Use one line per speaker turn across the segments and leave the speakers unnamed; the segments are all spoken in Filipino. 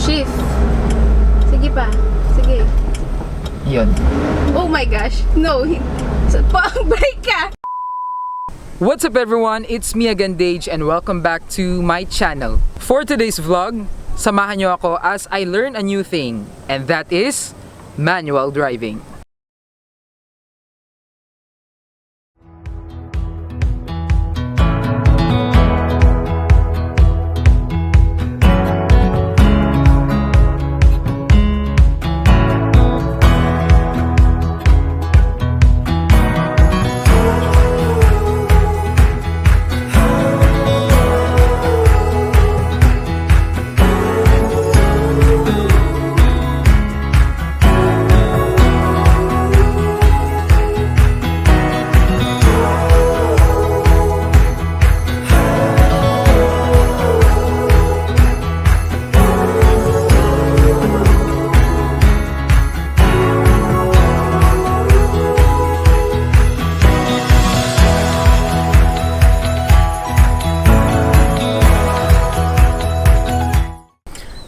shift. Sige pa. Sige.
Yun.
Oh my gosh. No. Break ka.
What's up everyone? It's me again, Dage, and welcome back to my channel. For today's vlog, samahan nyo ako as I learn a new thing, and that is manual driving.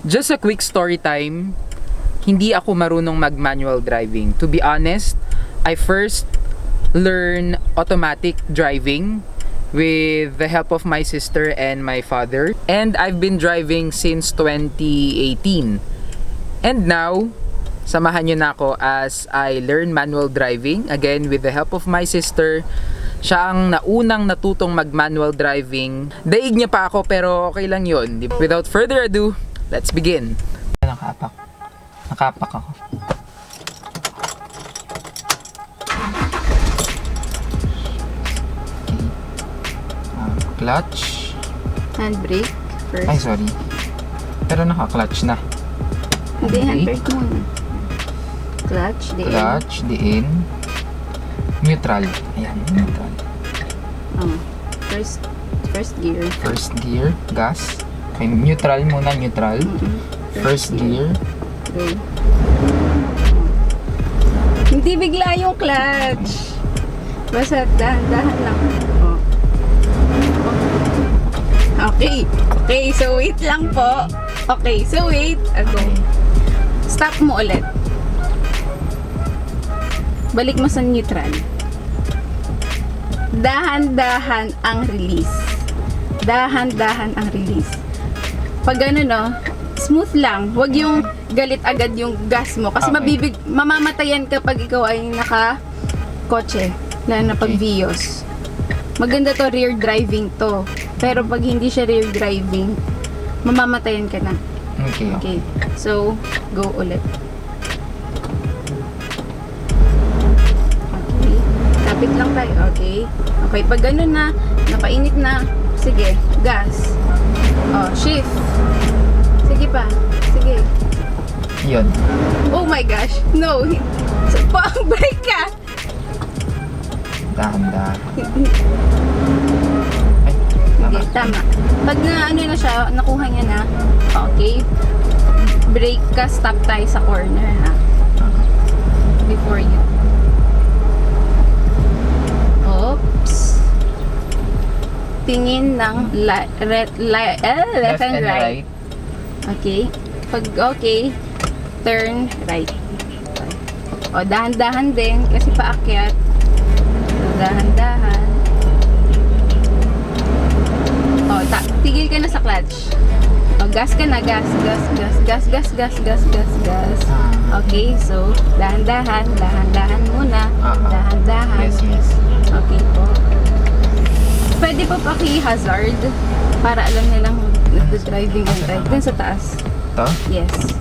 Just a quick story time, hindi ako marunong mag-manual driving. To be honest, I first learned automatic driving with the help of my sister and my father. And I've been driving since 2018. And now, samahan nyo na ako as I learn manual driving. Again, with the help of my sister. Siya ang naunang natutong mag-manual driving. Daig niya pa ako pero okay lang yun. Without further ado, let's begin. Nakapak ako. Okay. Clutch.
Handbrake first.
Ay, sorry. Pero naka-clutch na.
Hindi, handbrake muna. Clutch, diin.
Clutch, diin. Neutral. Ayan, neutral.
First gear.
First gear, gas. Okay, neutral muna, neutral. First gear.
Go. Hindi bigla yung clutch. Basta dahan-dahan lang. Oh. Okay. Okay, so wait lang po. Okay, so wait. Go. Stop mo ulit. Balik mo sa neutral. Dahan-dahan ang release. Dahan-dahan ang release. Pag gano'n, no, smooth lang. Huwag yung galit agad yung gas mo. Kasi
okay,
mamamatayan kapag ikaw ay naka-kotse. Lalo na pag Vios. Maganda to, rear driving to. Pero pag hindi siya rear driving, mamamatayan ka na.
Okay.
Okay. So, go ulit. Okay. Kapit lang tayo. Okay. Okay. Pag gano'n na, napainit na, sige, gas. Oh, shift. Sige pa. Sige.
Yun.
Oh my gosh. No. Break ka.
Dahan-dahan. Ay,
Okay, tama. Pag na ano na siya, nakuha niya na. Okay. Brake ka, stop tayo sa corner, ha. Before you. Oops. Tingin ng left and right. Okay. Pag okay, turn right. O, dahan-dahan din kasi paakyat. So, dahan-dahan. O, tigil ka na sa clutch. O, gas ka na, gas. Okay, so, dahan-dahan muna. Dahan-dahan.
Yes.
Okay po. Pwede pa paki-hazard para alam nilang nagda-driving ang drive. Dun sa taas.
Ito?
Yes.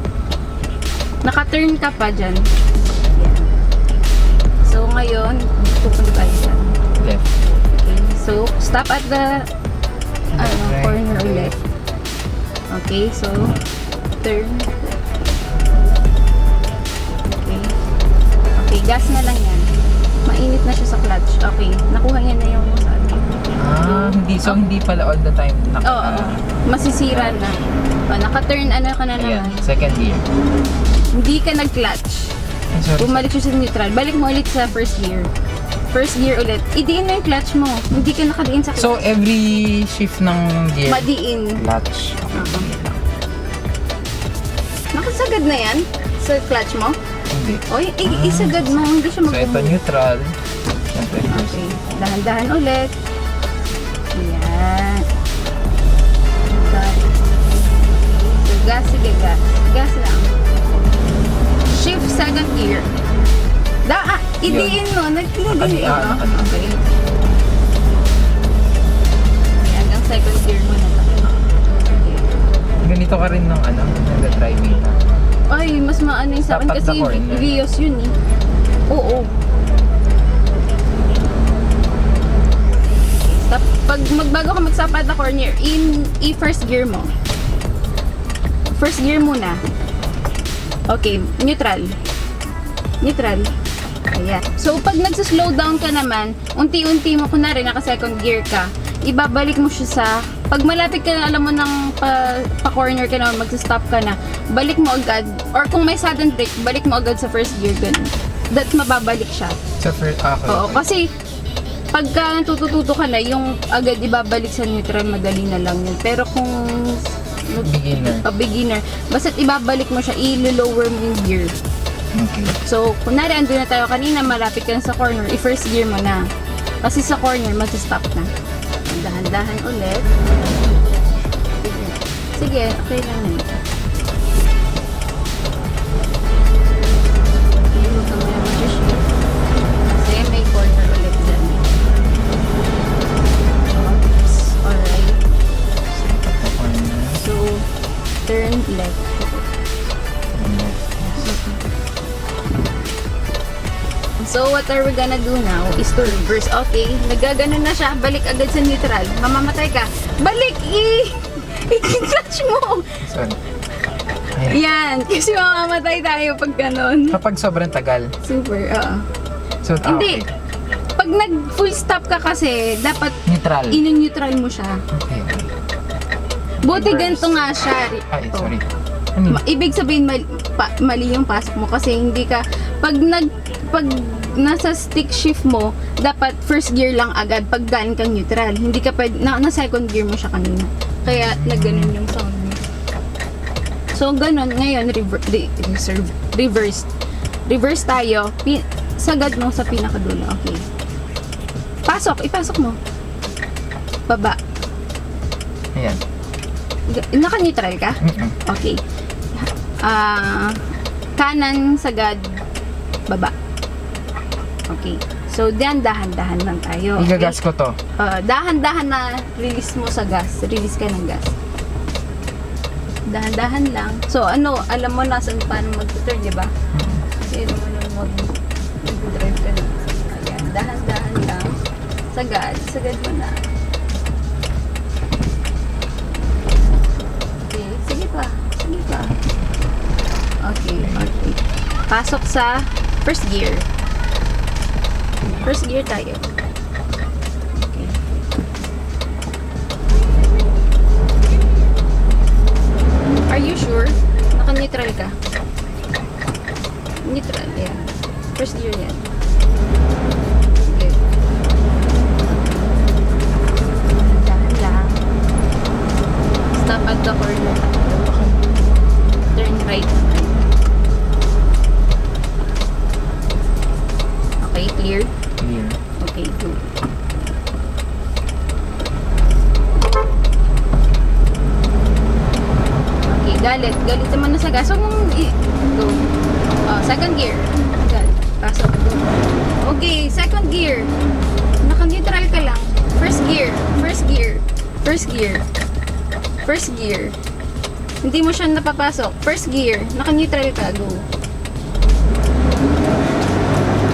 Naka-turn ka pa dyan. Yan. So, ngayon, pupunta tayo dyan.
Left.
Okay. So, stop at the
Right.
corner ulit. Okay. So, turn. Okay. Okay, gas na lang yan. Mainit na siya sa clutch. Okay. Nakuha niya na yung sa
hindi. So, hindi pala all the time.
Oo. Masisira na. O, naka-turn, ano ka na naman.
Ayan, second gear.
Hindi ka nag-clutch.
Ay, sorry.
Bumalik siya sa neutral. Balik mo ulit sa first gear. First gear ulit. Idiin mo yung clutch mo. Hindi ka nakadiin sa clutch.
So, every shift ng gear,
Madiin.
clutch.
Isagad na yan sa clutch mo?
Hindi.
Oy, isagad mo, hindi siya
So, ito
mag-move.
neutral. Siyempre, reverse.
Okay, dahan-dahan ulit. Yan. So, gas, sige, gas. Gas lang. Shift second gear. Idiin mo. Nagdidiin mo. Okay. Hanggang second gear mo na tayo. Okay.
Ganito ka rin ng nag-driving ka.
Ay, mas maano yung sa akin
Dapat
kasi
the corner.
Vios yun eh. Oo. Pag magbago ka magsapat na corner, i-first gear mo. First gear muna. Okay, neutral. Neutral. Ayan. So, pag nagsa-slow down ka naman, unti-unti mo, kunwari, naka-second gear ka, ibabalik mo siya sa, pag malapit ka na, alam mo nang pa-corner ka na, magsa-stop ka na, balik mo agad, or kung may sudden brake, balik mo agad sa first gear, ganun. That's mababalik siya.
Sa first, okay.
Oo, kasi, pagka natututo ka na, yung agad ibabalik sa neutral, madali na lang yun. Pero kung beginner, basta't ibabalik mo siya, i-lower mo yung gear.
Okay.
So, kunwari, andun na tayo kanina, malapit ka na sa corner, i-first gear mo na. Kasi sa corner, mag-stop na. Dahan-dahan ulit. Sige, okay lang yun. Huwag ka muna mag-shift. Kasi may corner ulit dyan. Oops. Alright. So, turn left. So, what are we gonna do now is to reverse. Okay, nagaganon na siya. Balik agad sa neutral. Mamamatay ka. Balik! I-clutch mo!
Sorry.
Yan. Kasi mamamatay tayo pag ganon.
Kapag sobrang tagal.
Super, oo.
So,
Hindi.
okay.
Pag nag-full stop ka kasi, dapat
Neutral.
in-neutral mo siya.
Okay.
Buti
Reverse.
ganito nga siya.
Ay,
Oh.
sorry. Ano yun?
Ibig sabihin mali yung pasok mo kasi hindi ka pag nasa stick shift mo dapat first gear lang agad pag gaan kang neutral, hindi ka pwede na second gear mo siya kanina, kaya nagganon yung sound mo. So ganon ngayon, reverse tayo, sagad mo sa pinakadulo. Okay, ipasok mo baba.
Ayan.
Naka-neutral ka? Okay. Kanan, sagad, baba. Okay. So, dahan-dahan lang tayo. Okay?
Igagas ko to.
Dahan-dahan na release mo sa gas. Release ka ng gas. Dahan-dahan lang. So, alam mo na saan paano mag-turn, di ba? Kasi alam mo na mag-drive ka na. Ayan. Dahan-dahan lang. Sagad mo na. Okay. Sige pa. Okay. Pasok sa first gear. First gear tayo. Okay. Are you sure? Naka-neutral ka? Neutral, yan. First gear yan. Okay. Dahan lang. Stop at the corner. Turn right. Okay, cleared?
Clear.
Okay, good. Okay, galit naman na sa gas. Huwag mong go. Second gear. Agad. Pasok. Go. Okay, second gear. Naka-neutral ka lang. First gear. Hindi mo siya napapasok. First gear. Naka-neutral ka. Go.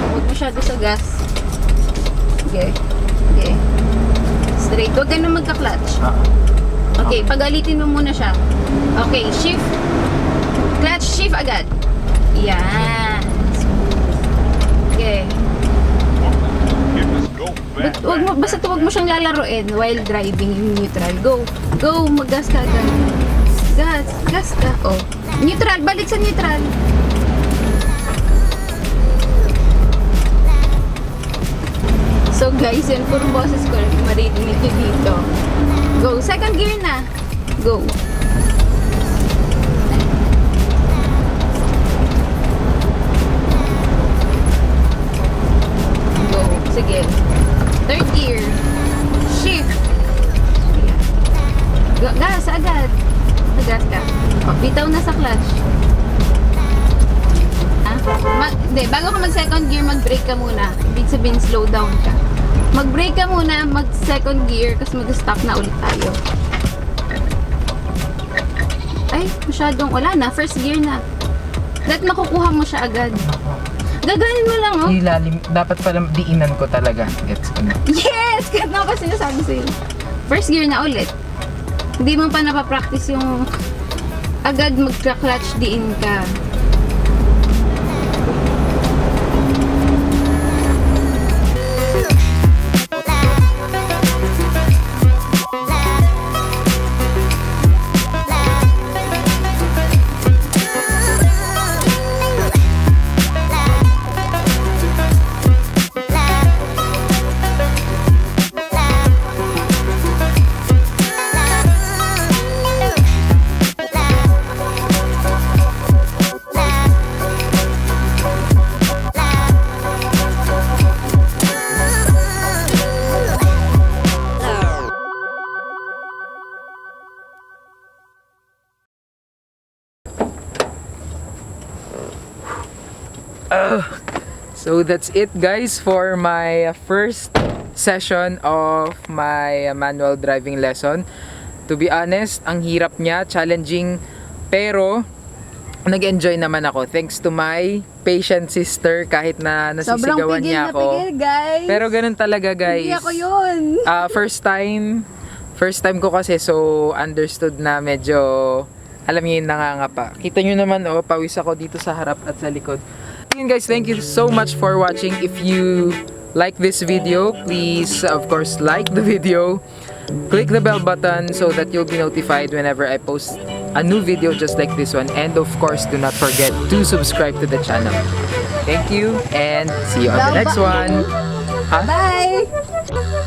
Huwag masyado sa gas. Okay. Straight. Huwag ka na magka-clutch. Okay, pagalitin mo muna siya. Okay, shift. Clutch, shift agad. Yan. Okay. Basta huwag mo siyang lalaruin while driving in neutral. Go, mag-gas ka agad. Gas ka. Oh. Neutral, balik sa neutral. So guys, yun, puro boses ko rin maririnig nyo dito. Go, second gear na. Go. daw nasa clutch. Hindi, bago ka mag second gear, mag-brake ka muna. Ibig sabihin, slow down ka. Mag-brake ka muna, mag second gear, kasi mag-stop na ulit tayo. Ay, masyadong wala na. First gear na. That makukuha mo siya agad. Gaganin mo lang, oh.
Ilalim, dapat pala diinan ko talaga. Gets ko na.
Yes! Kahit na ako sinasabi sa'yo. First gear na ulit. Hindi mo pa napapractice yung agad magka-clutch diin ka.
So that's it, guys, for my first session of my manual driving lesson. To be honest, ang hirap niya, challenging, pero nag-enjoy naman ako thanks to my patient sister kahit na nasisigawan niya ako.
Sobrang pigil, guys.
Pero ganun talaga, guys.
Hindi ako yun.
First time ko kasi, so understood na medyo, alam niyo yung nangangapa. Kita niyo naman, oh, pawis ako dito sa harap at sa likod. Again, guys, thank you so much for watching. If you like this video, please, of course, like the video. Click the bell button so that you'll be notified whenever I post a new video just like this one. And of course, do not forget to subscribe to the channel. Thank you and see you on the next one. Huh?
Bye!